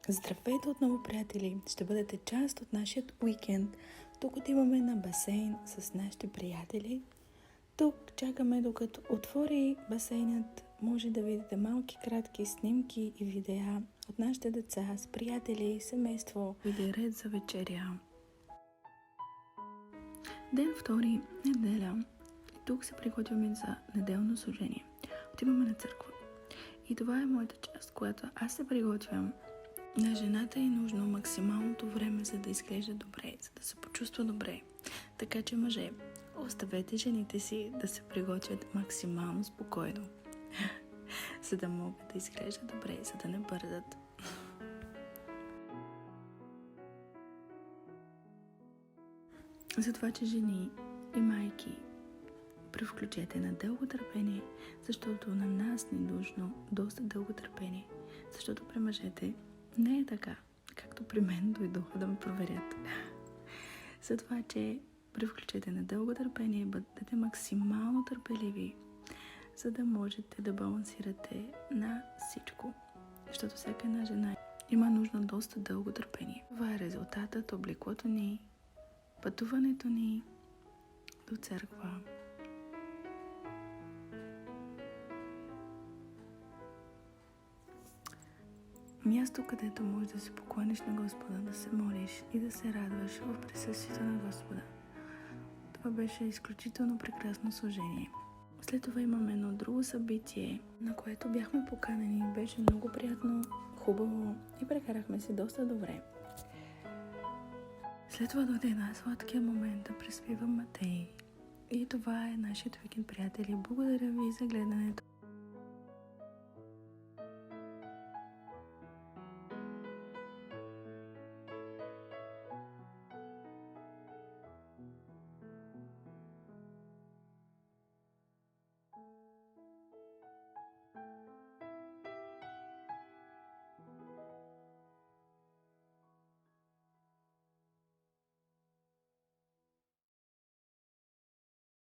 Здравейте отново, приятели! Ще бъдете част от нашия уикенд. Тук отиваме на басейн с нашите приятели. Тук чакаме докато отвори басейнът. Може да видите малки кратки снимки и видеа от нашите деца с приятели, семейство. Иде ред за вечеря. Ден втори, неделя. И тук се приготвяме за неделно служение. Отиваме на църква. И това е моята част, която аз се приготвям. На жената е нужно максималното време, за да изглежда добре, за да се почувства добре. Така че, мъже, оставете жените си да се приготвят максимално спокойно, за да могат да изглеждат добре, за да не бързат. Затова, че жени и майки, привключете на дълго търпение, защото на нас ни е нужно доста дълго търпение, защото при мъжете не е така, както при мен дойдоха да ме проверят. Затова, че привключете на дълго търпение, бъдете максимално търпеливи, за да можете да балансирате на всичко. Защото всяка една жена има нужда доста дълго търпение. Това е резултатът, облеклото ни, пътуването ни до църква. Място, където можеш да се поклониш на Господа, да се молиш и да се радваш в присъствието на Господа. Това беше изключително прекрасно служение. След това имаме едно друго събитие, на което бяхме поканени. Беше много приятно, хубаво и прекарахме се доста добре. След това дойде една сладкия момент да преспивам Матей. И това е нашият уикенд, приятели. Благодаря ви за гледането.